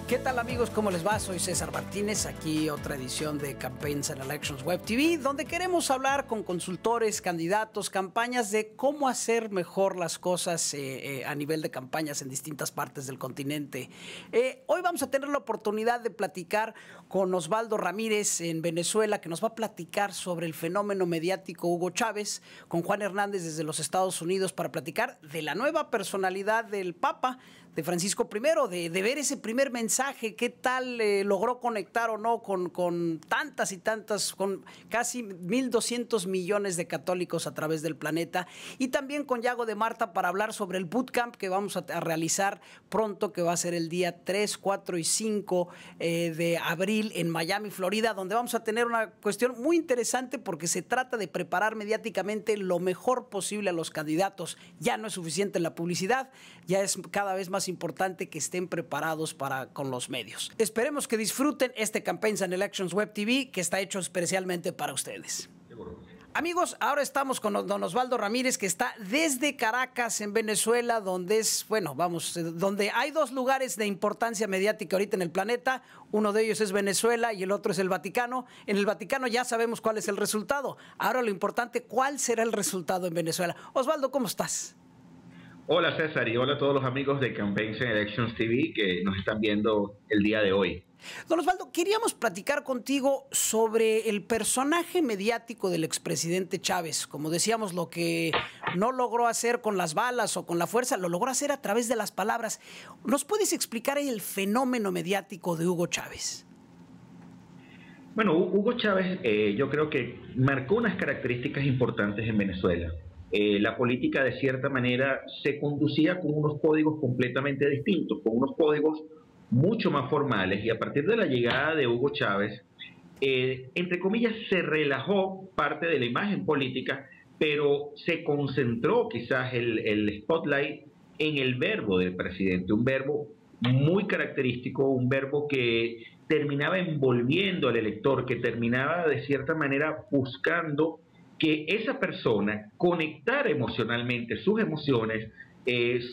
¿Qué tal, amigos? ¿Cómo les va? Soy César Martínez, aquí otra edición de Campaigns and Elections Web TV, donde queremos hablar con consultores, candidatos, campañas de cómo hacer mejor las cosas a nivel de campañas en distintas partes del continente. Hoy vamos a tener la oportunidad de platicar con Osvaldo Ramírez en Venezuela, que nos va a platicar sobre el fenómeno mediático Hugo Chávez, con Juan Hernández desde los Estados Unidos para platicar de la nueva personalidad del Papa, de Francisco I, de ver ese primer mensaje, qué tal logró conectar o no con tantas y tantas, con casi 1.200 millones de católicos a través del planeta, y también con Yago de Marta para hablar sobre el bootcamp que vamos a realizar pronto, que va a ser el día 3, 4 y 5 de abril en Miami, Florida, donde vamos a tener una cuestión muy interesante porque se trata de preparar mediáticamente lo mejor posible a los candidatos. Ya no es suficiente la publicidad, ya es cada vez más importante que estén preparados con los medios. Esperemos que disfruten este Campaigns and Elections Web TV que está hecho especialmente para ustedes. Amigos, ahora estamos con don Osvaldo Ramírez, que está desde Caracas, en Venezuela, donde donde hay dos lugares de importancia mediática ahorita en el planeta. Uno de ellos es Venezuela y el otro es el Vaticano. En el Vaticano ya sabemos cuál es el resultado. Ahora lo importante, ¿cuál será el resultado en Venezuela? Osvaldo, ¿cómo estás? Hola César y hola a todos los amigos de Campaigns and Elections TV que nos están viendo el día de hoy. Don Osvaldo, queríamos platicar contigo sobre el personaje mediático del expresidente Chávez. Como decíamos, lo que no logró hacer con las balas o con la fuerza, lo logró hacer a través de las palabras. ¿Nos puedes explicar el fenómeno mediático de Hugo Chávez? Bueno, Hugo Chávez yo creo que marcó unas características importantes en Venezuela. La política de cierta manera se conducía con unos códigos completamente distintos, con unos códigos mucho más formales, y a partir de la llegada de Hugo Chávez, entre comillas, se relajó parte de la imagen política, pero se concentró quizás el spotlight en el verbo del presidente, un verbo muy característico, un verbo que terminaba envolviendo al elector, que terminaba de cierta manera buscando que esa persona conectara emocionalmente sus emociones,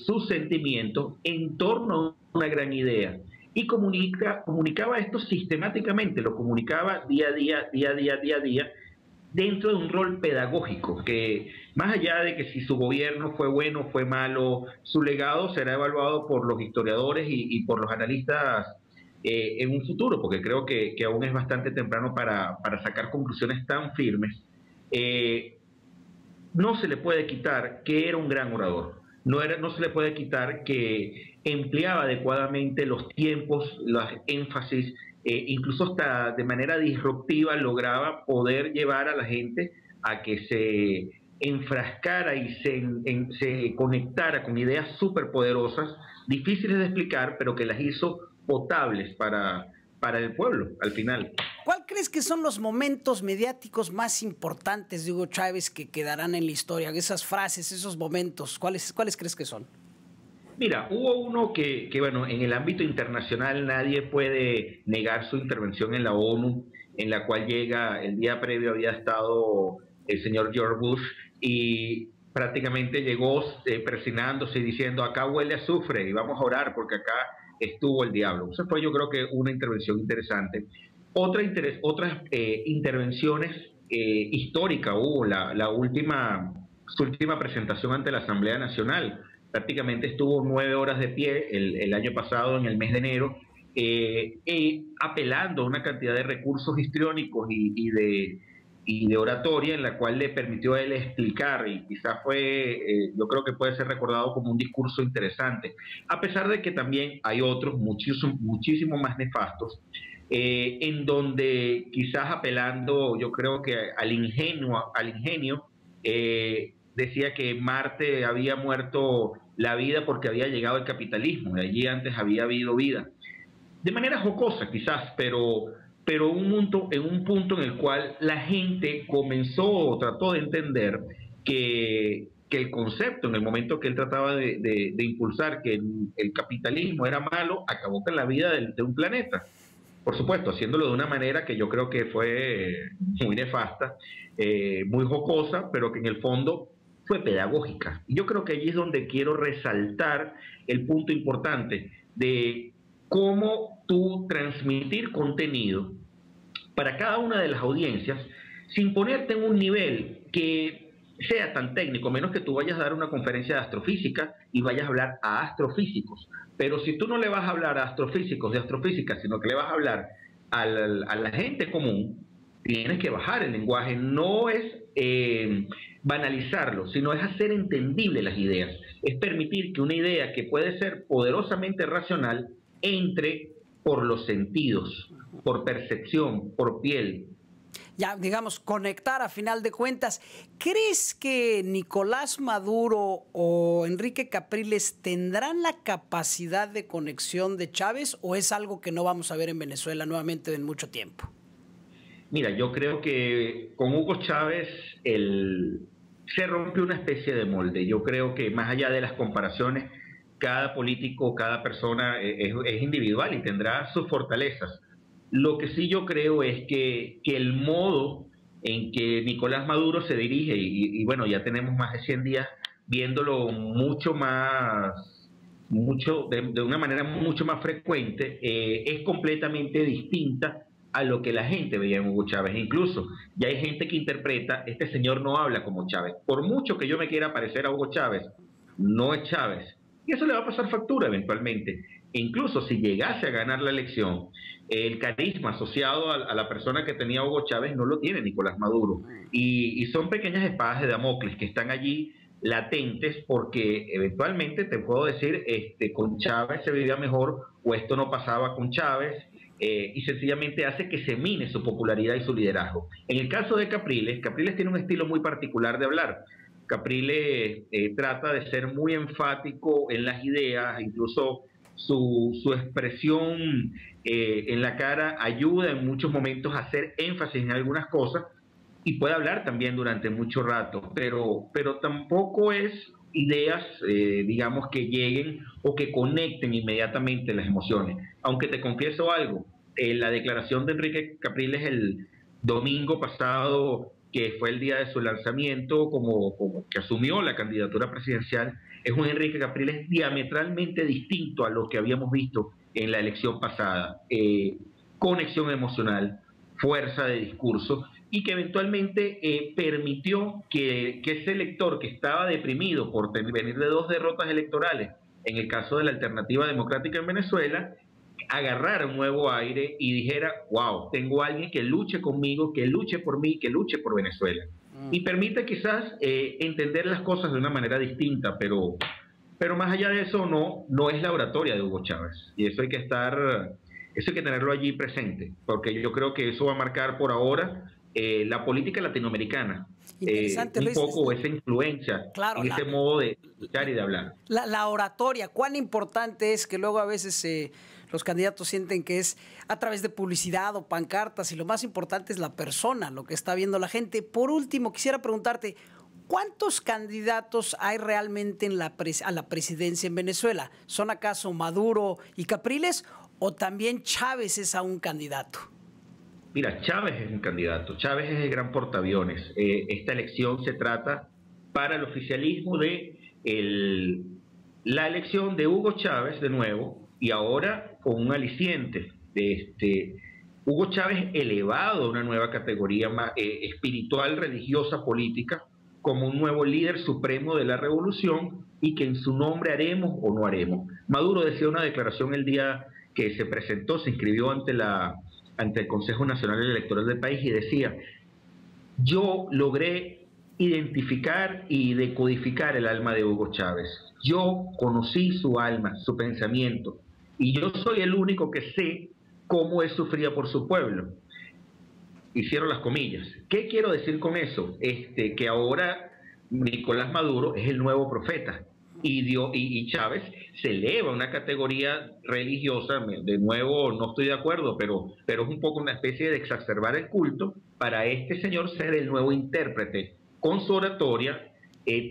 sus sentimientos en torno a una gran idea, y comunicaba esto sistemáticamente, lo comunicaba día a día, dentro de un rol pedagógico, que más allá de que si su gobierno fue bueno o fue malo, su legado será evaluado por los historiadores y por los analistas en un futuro, porque creo que aún es bastante temprano para sacar conclusiones tan firmes. No se le puede quitar que era un gran orador, no se le puede quitar que empleaba adecuadamente los tiempos, los énfasis, incluso hasta de manera disruptiva lograba poder llevar a la gente a que se enfrascara y se conectara con ideas súper poderosas, difíciles de explicar, pero que las hizo potables para el pueblo al final. ¿Cuál crees que son los momentos mediáticos más importantes de Hugo Chávez que quedarán en la historia? Esas frases, esos momentos, ¿cuáles crees que son? Mira, hubo uno que bueno, en el ámbito internacional nadie puede negar su intervención en la ONU, en la cual llega, el día previo había estado el señor George Bush y prácticamente llegó presionándose y diciendo: acá huele a azufre y vamos a orar porque acá estuvo el diablo. Eso fue, yo creo, que una intervención interesante. Otras intervenciones históricas hubo, su última presentación ante la Asamblea Nacional. Prácticamente estuvo 9 horas de pie el año pasado, en el mes de enero, apelando a una cantidad de recursos histriónicos y de oratoria, en la cual le permitió a él explicar, y quizás yo creo que puede ser recordado como un discurso interesante, a pesar de que también hay otros muchísimo más nefastos, en donde quizás apelando, yo creo que al ingenio, decía que Marte había muerto la vida porque había llegado el capitalismo, y allí antes había habido vida. De manera jocosa quizás, pero en un punto en el cual la gente trató de entender que el concepto, en el momento que él trataba de impulsar que el capitalismo era malo, acabó con la vida de un planeta. Por supuesto, haciéndolo de una manera que yo creo que fue muy nefasta, muy jocosa, pero que en el fondo fue pedagógica. Y yo creo que allí es donde quiero resaltar el punto importante de cómo tú transmitir contenido para cada una de las audiencias sin ponerte en un nivel que sea tan técnico, menos que tú vayas a dar una conferencia de astrofísica y vayas a hablar a astrofísicos. Pero si tú no le vas a hablar a astrofísicos de astrofísica, sino que le vas a hablar a la gente común, tienes que bajar el lenguaje. No es banalizarlo, sino es hacer entendible las ideas. Es permitir que una idea que puede ser poderosamente racional entre por los sentidos, por percepción, por piel. Ya, digamos, conectar a final de cuentas. ¿Crees que Nicolás Maduro o Enrique Capriles tendrán la capacidad de conexión de Chávez o es algo que no vamos a ver en Venezuela nuevamente en mucho tiempo? Mira, yo creo que con Hugo Chávez se rompe una especie de molde. Yo creo que más allá de las comparaciones, cada político, cada persona es individual y tendrá sus fortalezas. Lo que sí yo creo es que el modo en que Nicolás Maduro se dirige, y bueno, ya tenemos más de 100 días viéndolo de una manera mucho más frecuente, es completamente distinta a lo que la gente veía en Hugo Chávez. Incluso ya hay gente que interpreta, este señor no habla como Chávez. Por mucho que yo me quiera parecer a Hugo Chávez, no es Chávez. Y eso le va a pasar factura eventualmente. E incluso si llegase a ganar la elección, el carisma asociado a la persona que tenía Hugo Chávez no lo tiene Nicolás Maduro. Y son pequeñas espadas de Damocles que están allí latentes porque eventualmente te puedo decir, con Chávez se vivía mejor o esto no pasaba con Chávez, y sencillamente hace que se mine su popularidad y su liderazgo. En el caso de Capriles, Capriles tiene un estilo muy particular de hablar. Capriles trata de ser muy enfático en las ideas, incluso su expresión en la cara ayuda en muchos momentos a hacer énfasis en algunas cosas y puede hablar también durante mucho rato, pero tampoco es ideas, digamos, que lleguen o que conecten inmediatamente las emociones. Aunque te confieso algo, la declaración de Enrique Capriles el domingo pasado, que fue el día de su lanzamiento, como que asumió la candidatura presidencial, es un Enrique Capriles diametralmente distinto a lo que habíamos visto en la elección pasada. Conexión emocional, fuerza de discurso, y que eventualmente permitió que ese elector que estaba deprimido por venir de 2 derrotas electorales, en el caso de la Alternativa Democrática en Venezuela, agarrara un nuevo aire y dijera, wow, tengo a alguien que luche conmigo, que luche por mí, que luche por Venezuela. Y permite quizás entender las cosas de una manera distinta, pero más allá de eso no es la oratoria de Hugo Chávez. Y eso hay que tenerlo allí presente, porque yo creo que eso va a marcar por ahora la política latinoamericana. Un poco esa influencia, claro, en ese modo de escuchar y de hablar. La oratoria, cuán importante es, que luego a veces los candidatos sienten que es a través de publicidad o pancartas, y lo más importante es la persona, lo que está viendo la gente. Por último, quisiera preguntarte, ¿cuántos candidatos hay realmente a la presidencia en Venezuela? ¿Son acaso Maduro y Capriles o también Chávez es aún candidato? Mira, Chávez es un candidato, Chávez es el gran portaaviones. Esta elección se trata para el oficialismo de la elección de Hugo Chávez de nuevo, y ahora con un aliciente de Hugo Chávez elevado a una nueva categoría espiritual, religiosa, política, como un nuevo líder supremo de la revolución, y que en su nombre haremos o no haremos. Maduro decía una declaración el día que se presentó, se inscribió ante el Consejo Nacional Electoral del país y decía, yo logré identificar y decodificar el alma de Hugo Chávez. Yo conocí su alma, su pensamiento, y yo soy el único que sé cómo él sufría por su pueblo. Hicieron las comillas. ¿Qué quiero decir con eso? Que ahora Nicolás Maduro es el nuevo profeta. Y Chávez se eleva a una categoría religiosa. De nuevo, no estoy de acuerdo, pero es un poco una especie de exacerbar el culto para este señor ser el nuevo intérprete con su oratoria,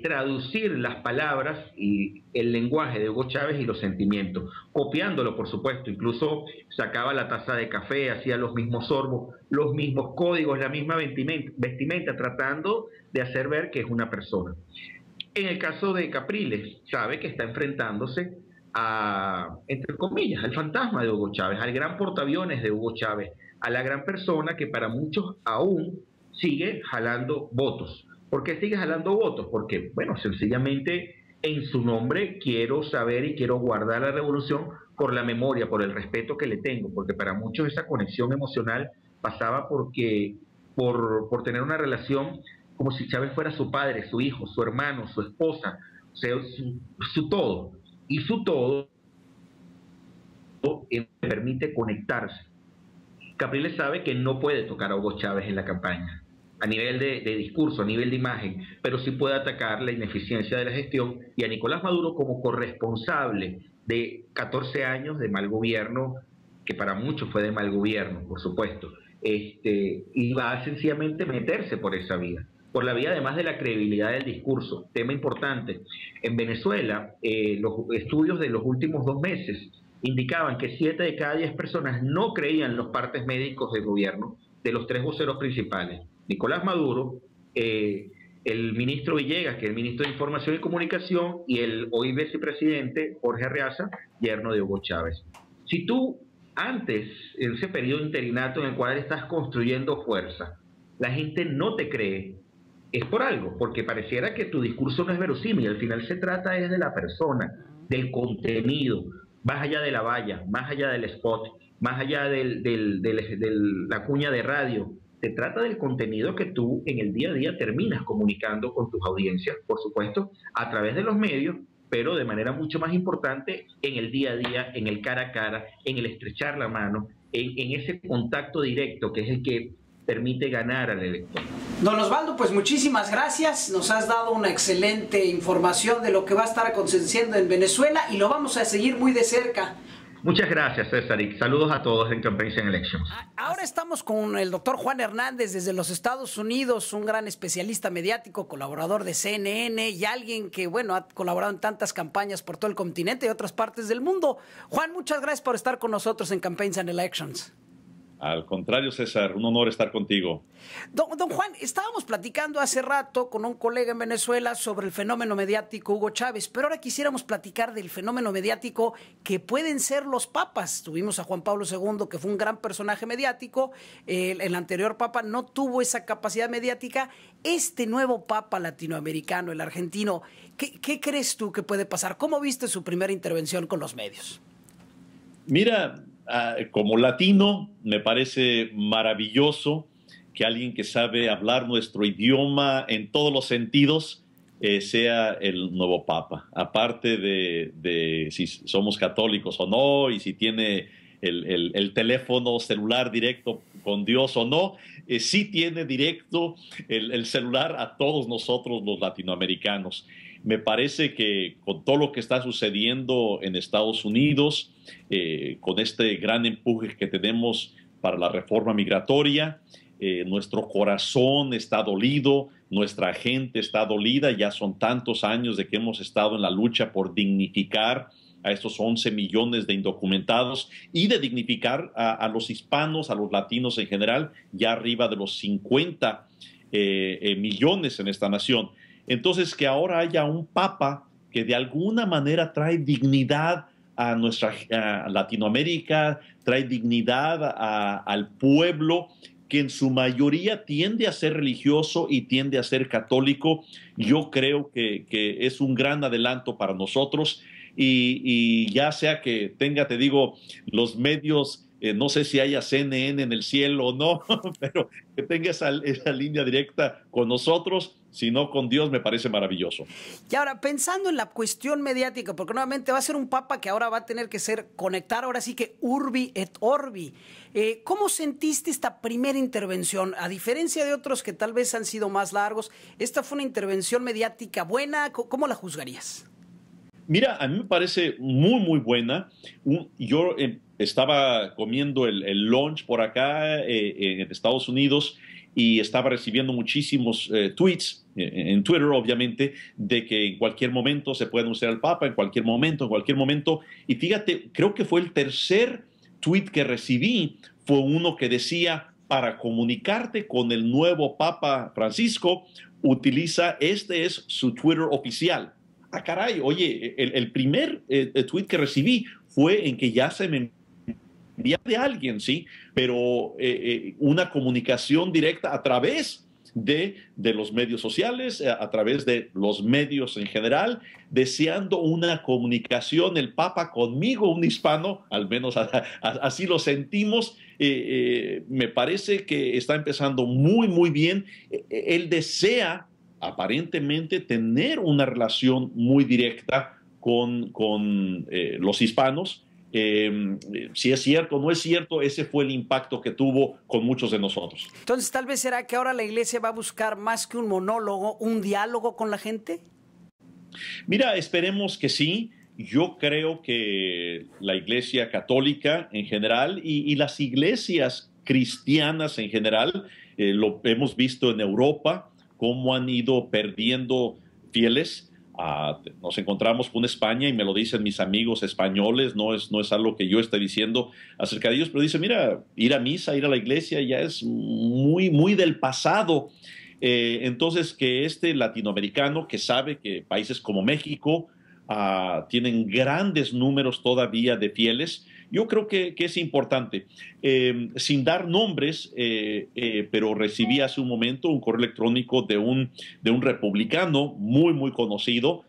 traducir las palabras y el lenguaje de Hugo Chávez y los sentimientos, copiándolo, por supuesto. Incluso sacaba la taza de café, hacía los mismos sorbos, los mismos códigos, la misma vestimenta, tratando de hacer ver que es una persona. En el caso de Capriles, sabe que está enfrentándose entre comillas, al fantasma de Hugo Chávez, al gran portaaviones de Hugo Chávez, a la gran persona que para muchos aún sigue jalando votos. ¿Por qué sigue jalando votos? Porque, bueno, sencillamente en su nombre quiero saber y quiero guardar la revolución por la memoria, por el respeto que le tengo, porque para muchos esa conexión emocional pasaba por tener una relación como si Chávez fuera su padre, su hijo, su hermano, su esposa, o sea, su todo. Y su todo permite conectarse. Capriles sabe que no puede tocar a Hugo Chávez en la campaña, a nivel de discurso, a nivel de imagen, pero sí puede atacar la ineficiencia de la gestión y a Nicolás Maduro como corresponsable de 14 años de mal gobierno, que para muchos fue de mal gobierno, por supuesto, y va a sencillamente meterse por esa vía. Por la vía además de la credibilidad del discurso. Tema importante, en Venezuela los estudios de los últimos 2 meses indicaban que 7 de cada 10 personas no creían los partes médicos del gobierno de los 3 voceros principales, Nicolás Maduro, el ministro Villegas, que es el ministro de Información y Comunicación, y el hoy vicepresidente Jorge Arreaza, yerno de Hugo Chávez. Si tú antes, en ese periodo interinato en el cual estás construyendo fuerza, la gente no te cree, es por algo, porque pareciera que tu discurso no es verosímil. Al final se trata de la persona, del contenido, más allá de la valla, más allá del spot, más allá de la cuña de radio. Se trata del contenido que tú en el día a día terminas comunicando con tus audiencias, por supuesto, a través de los medios, pero de manera mucho más importante en el día a día, en el cara a cara, en el estrechar la mano, en ese contacto directo que es el que permite ganar al elector. Don Osvaldo, pues muchísimas gracias. Nos has dado una excelente información de lo que va a estar aconteciendo en Venezuela y lo vamos a seguir muy de cerca. Muchas gracias, César, y saludos a todos en Campaigns and Elections. Ahora estamos con el doctor Juan Hernández desde los Estados Unidos, un gran especialista mediático, colaborador de CNN y alguien que, bueno, ha colaborado en tantas campañas por todo el continente y otras partes del mundo. Juan, muchas gracias por estar con nosotros en Campaigns and Elections. Al contrario, César, un honor estar contigo. Don Juan, estábamos platicando hace rato con un colega en Venezuela sobre el fenómeno mediático Hugo Chávez, pero ahora quisiéramos platicar del fenómeno mediático que pueden ser los papas. Tuvimos a Juan Pablo II, que fue un gran personaje mediático. El anterior papa no tuvo esa capacidad mediática. Este nuevo papa latinoamericano, el argentino, ¿qué crees tú que puede pasar? ¿Cómo viste su primera intervención con los medios? Mira, como latino, me parece maravilloso que alguien que sabe hablar nuestro idioma en todos los sentidos sea el nuevo Papa. Aparte de si somos católicos o no, y si tiene el teléfono celular directo con Dios o no, sí tiene directo el celular a todos nosotros los latinoamericanos. Me parece que con todo lo que está sucediendo en Estados Unidos, con este gran empuje que tenemos para la reforma migratoria, nuestro corazón está dolido, nuestra gente está dolida. Ya son tantos años de que hemos estado en la lucha por dignificar a estos 11 millones de indocumentados y de dignificar a los hispanos, a los latinos en general, ya arriba de los 50 millones en esta nación. Entonces, que ahora haya un papa que de alguna manera trae dignidad a nuestra Latinoamérica, trae dignidad al pueblo, que en su mayoría tiende a ser religioso y tiende a ser católico. Yo creo que es un gran adelanto para nosotros y ya sea que tenga, te digo, los medios, no sé si haya CNN en el cielo o no, pero que tenga esa línea directa con nosotros, si no con Dios, me parece maravilloso. Y ahora, pensando en la cuestión mediática, porque nuevamente va a ser un papa que ahora va a tener que conectar, ahora sí que urbi et orbi. ¿Cómo sentiste esta primera intervención? A diferencia de otros que tal vez han sido más largos, ¿esta fue una intervención mediática buena? ¿Cómo la juzgarías? Mira, a mí me parece muy, muy buena. Yo estaba comiendo el lunch por acá en Estados Unidos y estaba recibiendo muchísimos tweets, en Twitter obviamente, de que en cualquier momento se puede anunciar al Papa, en cualquier momento. Y fíjate, creo que fue el tercer tweet que recibí, fue uno que decía, para comunicarte con el nuevo Papa Francisco, utiliza, este es su Twitter oficial, ah, caray, oye, el primer tweet que recibí fue en que ya se me envía de alguien, ¿sí? Pero una comunicación directa a través de los medios sociales, a través de los medios en general, deseando una comunicación, el Papa conmigo, un hispano, al menos así lo sentimos. Me parece que está empezando muy, muy bien. Él desea aparentemente tener una relación muy directa con los hispanos. Si es cierto o no es cierto, ese fue el impacto que tuvo con muchos de nosotros. Entonces, tal vez será que ahora la iglesia va a buscar más que un monólogo, un diálogo con la gente. Mira, esperemos que sí. Yo creo que la iglesia católica en general y las iglesias cristianas en general, lo hemos visto en Europa, cómo han ido perdiendo fieles. Nos encontramos con España y me lo dicen mis amigos españoles, no es algo que yo esté diciendo acerca de ellos, pero dicen, mira, ir a misa, ir a la iglesia ya es muy, muy del pasado. Entonces, que este latinoamericano que sabe que países como México tienen grandes números todavía de fieles, yo creo que es importante. Sin dar nombres, pero recibí hace un momento un correo electrónico de un republicano muy, muy conocido,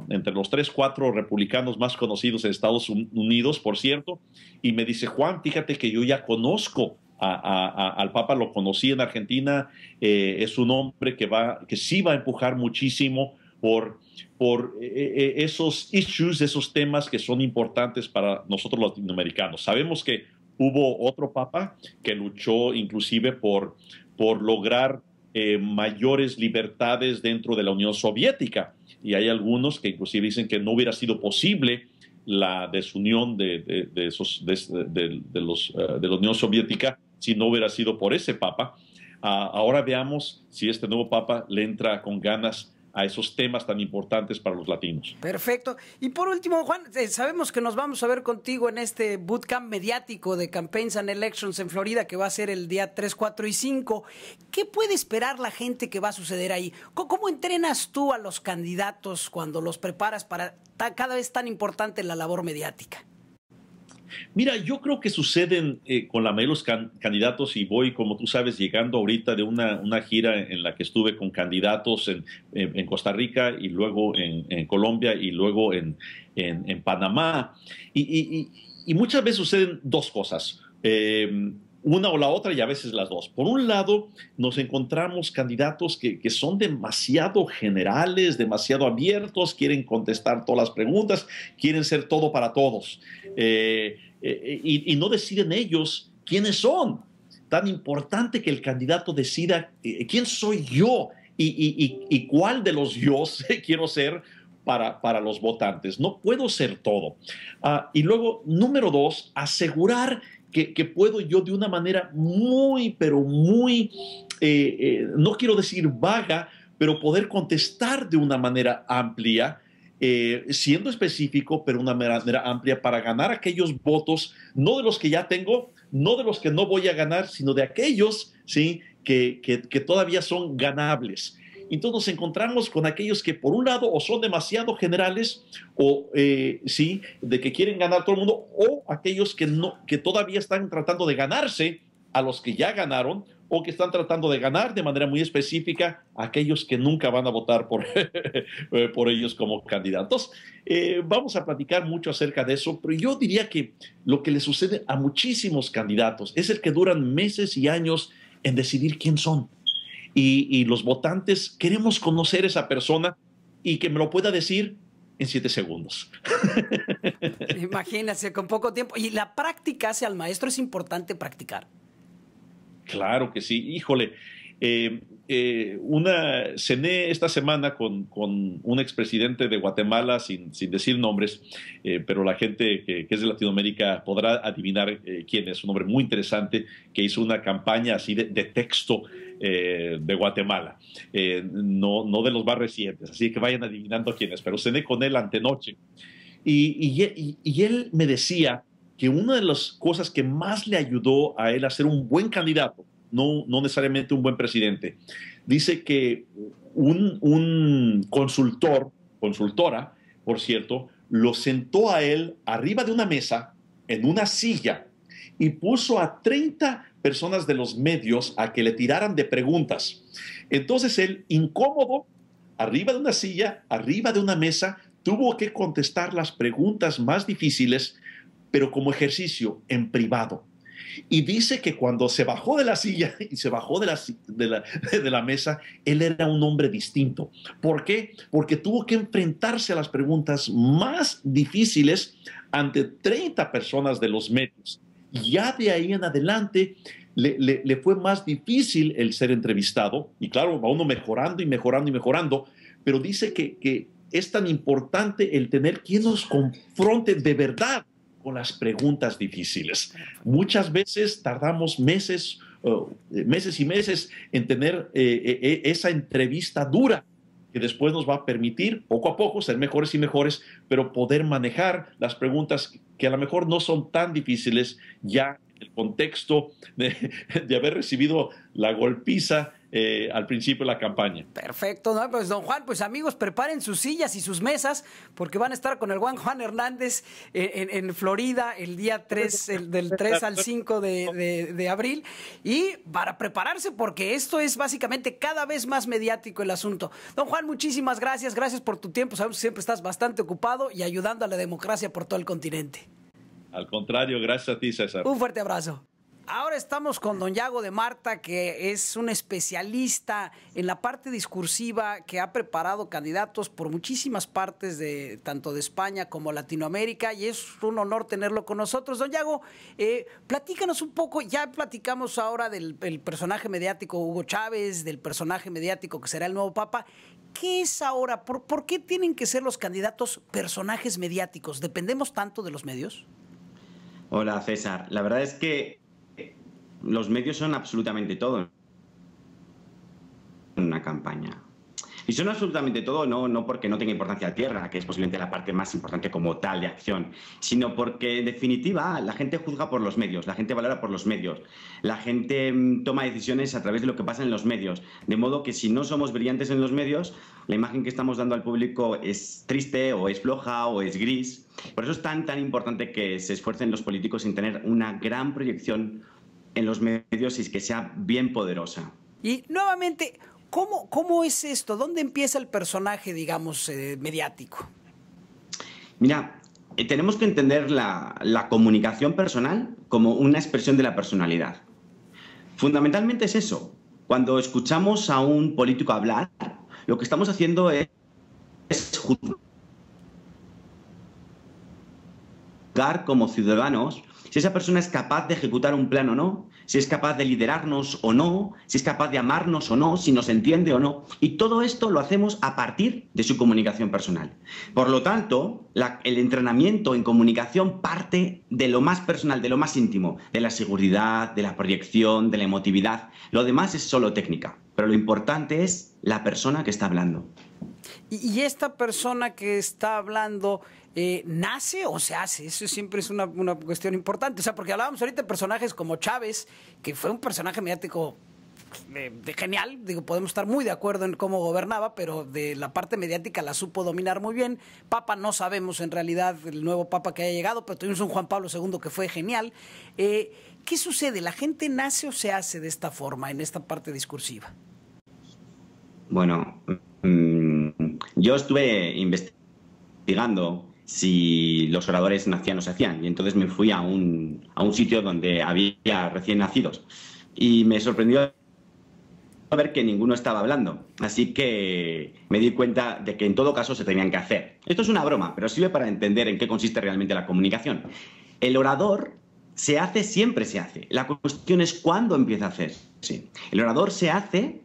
entre los 3, 4 republicanos más conocidos en Estados Unidos, por cierto, y me dice, Juan, fíjate que yo ya conozco al Papa, lo conocí en Argentina, es un hombre que sí va a empujar muchísimo por esos issues, esos temas que son importantes para nosotros los latinoamericanos. Sabemos que hubo otro papa que luchó inclusive por lograr mayores libertades dentro de la Unión Soviética, y hay algunos que inclusive dicen que no hubiera sido posible la desunión de la Unión Soviética si no hubiera sido por ese papa. Ahora veamos si este nuevo papa le entra con ganas a esos temas tan importantes para los latinos. Perfecto. Y por último, Juan, sabemos que nos vamos a ver contigo en este bootcamp mediático de Campaigns and Elections en Florida, que va a ser el día 3, 4 y 5. ¿Qué puede esperar la gente que va a suceder ahí? ¿Cómo entrenas tú a los candidatos cuando los preparas para cada vez tan importante la labor mediática? Mira, yo creo que suceden con la mayoría de los candidatos, y voy, como tú sabes, llegando ahorita de una gira en la que estuve con candidatos en Costa Rica y luego en Colombia y luego en Panamá. Y muchas veces suceden dos cosas, una o la otra y a veces las dos. Por un lado, nos encontramos candidatos que son demasiado generales, demasiado abiertos, quieren contestar todas las preguntas, quieren ser todo para todos. Y no deciden ellos quiénes son. Tan importante que el candidato decida quién soy yo y cuál de los yo quiero ser para los votantes. No puedo ser todo. Y luego, número 2, asegurar que puedo yo de una manera muy, pero muy, no quiero decir vaga, pero poder contestar de una manera amplia, siendo específico, pero una manera amplia para ganar aquellos votos, no de los que ya tengo, no de los que no voy a ganar, sino de aquellos, ¿sí?, que todavía son ganables. Entonces nos encontramos con aquellos que por un lado o son demasiado generales o sí, de que quieren ganar todo el mundo, o aquellos que todavía están tratando de ganarse a los que ya ganaron, o que están tratando de ganar de manera muy específica a aquellos que nunca van a votar por ellos como candidatos. Vamos a platicar mucho acerca de eso, pero yo diría que lo que le sucede a muchísimos candidatos es el que duran meses y años en decidir quién son. Y los votantes queremos conocer a esa persona y que me lo pueda decir en 7 segundos. Imagínate, con poco tiempo. Y la práctica hace al maestro, es importante practicar. Claro que sí, híjole. Cené esta semana con un expresidente de Guatemala, sin decir nombres, pero la gente que es de Latinoamérica podrá adivinar quién es. Un hombre muy interesante que hizo una campaña así de texto de Guatemala, no de los más recientes, así que vayan adivinando quién es, pero cené con él antenoche. Y él me decía que una de las cosas que más le ayudó a él a ser un buen candidato, no necesariamente un buen presidente, dice que un consultor consultora, por cierto, lo sentó a él arriba de una mesa, en una silla, y puso a 30 personas de los medios a que le tiraran de preguntas. Entonces él, incómodo, arriba de una silla, arriba de una mesa, tuvo que contestar las preguntas más difíciles, pero como ejercicio, en privado. Y dice que cuando se bajó de la silla y se bajó de la mesa, él era un hombre distinto. ¿Por qué? Porque tuvo que enfrentarse a las preguntas más difíciles ante 30 personas de los medios. Ya de ahí en adelante le fue más difícil el ser entrevistado. Y claro, va uno mejorando y mejorando y mejorando. Pero dice que es tan importante el tener quien nos confronte de verdad con las preguntas difíciles. Muchas veces tardamos meses y meses en tener esa entrevista dura que después nos va a permitir poco a poco ser mejores y mejores, pero poder manejar las preguntas que a lo mejor no son tan difíciles ya en el contexto de haber recibido la golpiza al principio de la campaña. Perfecto, ¿no? Pues don Juan, pues amigos, preparen sus sillas y sus mesas porque van a estar con el buen Juan Hernández en Florida el día 3, del 3 al 5 de abril, y para prepararse porque esto es básicamente cada vez más mediático el asunto. Don Juan, muchísimas gracias, gracias por tu tiempo, sabemos que siempre estás bastante ocupado y ayudando a la democracia por todo el continente. Al contrario, gracias a ti, César. Un fuerte abrazo. Ahora estamos con don Yago de Marta, que es un especialista en la parte discursiva, que ha preparado candidatos por muchísimas partes, tanto de España como Latinoamérica, y es un honor tenerlo con nosotros. Don Yago, platícanos un poco, ya platicamos ahora del personaje mediático Hugo Chávez, del personaje mediático que será el nuevo Papa. ¿Qué es ahora? ¿Por qué tienen que ser los candidatos personajes mediáticos? ¿Dependemos tanto de los medios? Hola, César. La verdad es que los medios son absolutamente todo en una campaña. Y son absolutamente todo, no porque no tenga importancia la tierra, que es posiblemente la parte más importante como tal de acción, sino porque, en definitiva, la gente juzga por los medios, la gente valora por los medios, la gente toma decisiones a través de lo que pasa en los medios. De modo que si no somos brillantes en los medios, la imagen que estamos dando al público es triste, o es floja, o es gris. Por eso es tan importante que se esfuercen los políticos en tener una gran proyección en los medios y que sea bien poderosa. Y nuevamente, ¿cómo es esto? ¿Dónde empieza el personaje, digamos, mediático? Mira, tenemos que entender la comunicación personal como una expresión de la personalidad. Fundamentalmente es eso. Cuando escuchamos a un político hablar, lo que estamos haciendo es juzgar como ciudadanos si esa persona es capaz de ejecutar un plan o no, si es capaz de liderarnos o no, si es capaz de amarnos o no, si nos entiende o no. Y todo esto lo hacemos a partir de su comunicación personal. Por lo tanto, el entrenamiento en comunicación parte de lo más personal, de lo más íntimo, de la seguridad, de la proyección, de la emotividad. Lo demás es solo técnica, pero lo importante es la persona que está hablando. ¿Y esta persona que está hablando nace o se hace? Eso siempre es una cuestión importante. O sea, porque hablábamos ahorita de personajes como Chávez, que fue un personaje mediático de genial. Digo, podemos estar muy de acuerdo en cómo gobernaba, pero de la parte mediática la supo dominar muy bien. Papa no sabemos en realidad el nuevo Papa que haya llegado, pero tuvimos un Juan Pablo II que fue genial. ¿Qué sucede? ¿La gente nace o se hace de esta forma, en esta parte discursiva? Bueno, yo estuve investigando si los oradores nacían o se hacían, y entonces me fui a un sitio donde había recién nacidos y me sorprendió ver que ninguno estaba hablando, así que me di cuenta de que en todo caso se tenían que hacer. Esto es una broma, pero sirve para entender en qué consiste realmente la comunicación. El orador se hace, siempre se hace. La cuestión es cuándo empieza a hacerse. El orador se hace,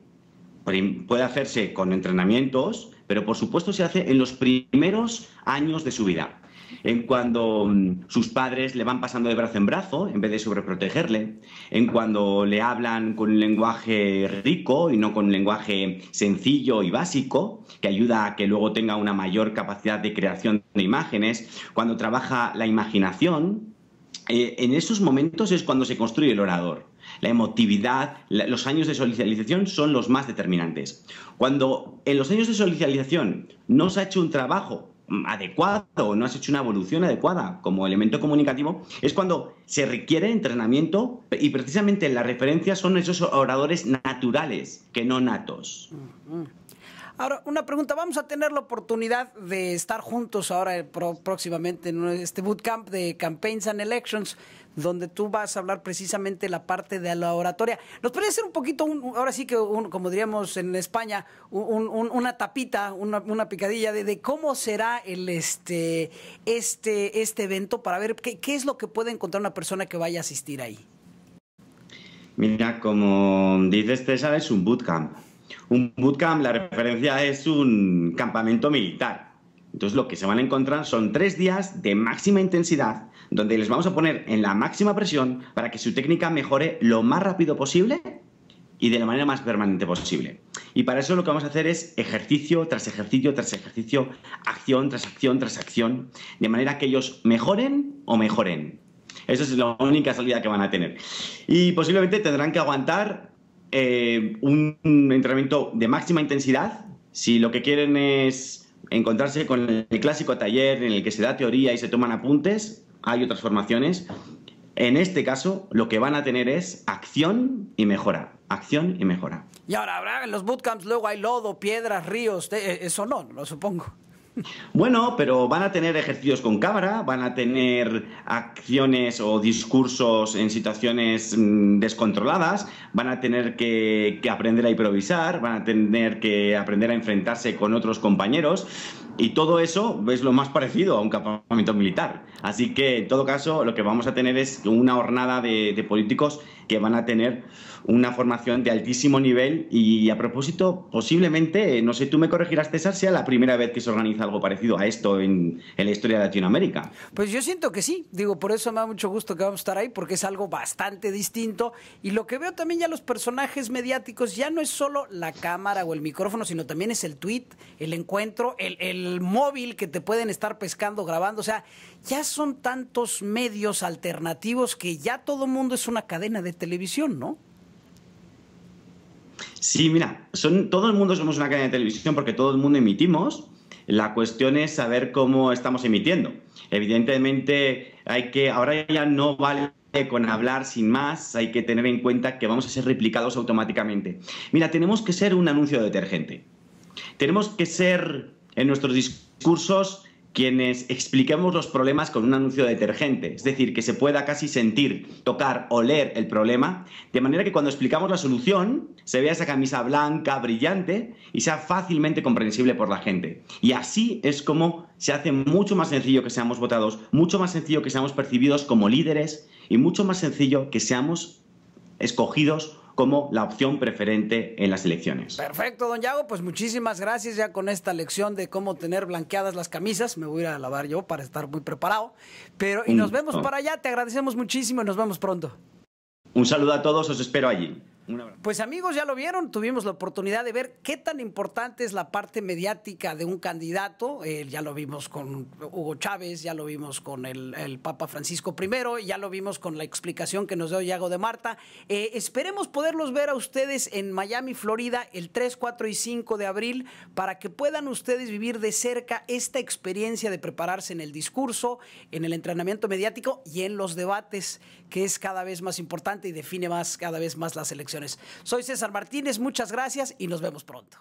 puede hacerse con entrenamientos, pero por supuesto se hace en los primeros años de su vida. En cuando sus padres le van pasando de brazo en brazo, en vez de sobreprotegerle, en cuando le hablan con un lenguaje rico y no con un lenguaje sencillo y básico, que ayuda a que luego tenga una mayor capacidad de creación de imágenes, cuando trabaja la imaginación, en esos momentos es cuando se construye el orador. La emotividad, los años de socialización son los más determinantes. Cuando en los años de socialización no se ha hecho un trabajo adecuado o no has hecho una evolución adecuada como elemento comunicativo, es cuando se requiere entrenamiento, y precisamente las referencias son esos oradores naturales, que no natos. Ahora, una pregunta. Vamos a tener la oportunidad de estar juntos ahora próximamente en este bootcamp de Campaigns and Elections, donde tú vas a hablar precisamente la parte de la oratoria. ¿Nos podría hacer un poquito, ahora sí que, como diríamos en España, una tapita, una picadilla de cómo será este evento, para ver qué es lo que puede encontrar una persona que vaya a asistir ahí? Mira, como dices, César, es un bootcamp. Un bootcamp, la referencia es un campamento militar. Entonces lo que se van a encontrar son 3 días de máxima intensidad, donde les vamos a poner en la máxima presión para que su técnica mejore lo más rápido posible y de la manera más permanente posible. Y para eso lo que vamos a hacer es ejercicio tras ejercicio tras ejercicio, acción tras acción tras acción, de manera que ellos mejoren o mejoren. Esa es la única salida que van a tener. Y posiblemente tendrán que aguantar un entrenamiento de máxima intensidad. Si lo que quieren es encontrarse con el clásico taller en el que se da teoría y se toman apuntes, hay otras formaciones. En este caso, lo que van a tener es acción y mejora. Acción y mejora. Y ahora, habrá en los bootcamps luego hay lodo, piedras, ríos, eso no lo supongo. Bueno, pero van a tener ejercicios con cámara, van a tener acciones o discursos en situaciones descontroladas, van a tener que aprender a improvisar, van a tener que aprender a enfrentarse con otros compañeros, y todo eso es lo más parecido a un campamento militar. Así que, en todo caso, lo que vamos a tener es una hornada de políticos que van a tener una formación de altísimo nivel. Y a propósito, posiblemente, no sé, tú me corregirás, César, sea la primera vez que se organiza algo parecido a esto en la historia de Latinoamérica. Pues yo siento que sí, digo, por eso me da mucho gusto que vamos a estar ahí, porque es algo bastante distinto. Y lo que veo también, ya los personajes mediáticos ya no es solo la cámara o el micrófono, sino también es el tweet, el encuentro, el móvil que te pueden estar pescando, grabando. O sea, ya son tantos medios alternativos que ya todo mundo es una cadena de televisión, ¿no? Sí, mira, todo el mundo somos una cadena de televisión porque todo el mundo emitimos. La cuestión es saber cómo estamos emitiendo. Evidentemente, ahora ya no vale con hablar sin más, hay que tener en cuenta que vamos a ser replicados automáticamente. Mira, tenemos que ser un anuncio de detergente. Tenemos que ser, en nuestros discursos, quienes expliquemos los problemas con un anuncio de detergente, es decir, que se pueda casi sentir, tocar, oler el problema, de manera que cuando explicamos la solución se vea esa camisa blanca, brillante, y sea fácilmente comprensible por la gente. Y así es como se hace mucho más sencillo que seamos votados, mucho más sencillo que seamos percibidos como líderes y mucho más sencillo que seamos escogidos como la opción preferente en las elecciones. Perfecto, don Yago, pues muchísimas gracias ya con esta lección de cómo tener blanqueadas las camisas. Me voy a ir a lavar yo para estar muy preparado. Y nos vemos para allá, te agradecemos muchísimo y nos vemos pronto. Un saludo a todos, os espero allí. Pues amigos, ya lo vieron, tuvimos la oportunidad de ver qué tan importante es la parte mediática de un candidato. Ya lo vimos con Hugo Chávez, ya lo vimos con el Papa Francisco I, ya lo vimos con la explicación que nos dio Yago de Marta. Esperemos poderlos ver a ustedes en Miami, Florida, el 3, 4 y 5 de abril, para que puedan ustedes vivir de cerca esta experiencia de prepararse en el discurso, en el entrenamiento mediático y en los debates, que es cada vez más importante y define cada vez más las elecciones. Soy César Martínez, muchas gracias y nos vemos pronto.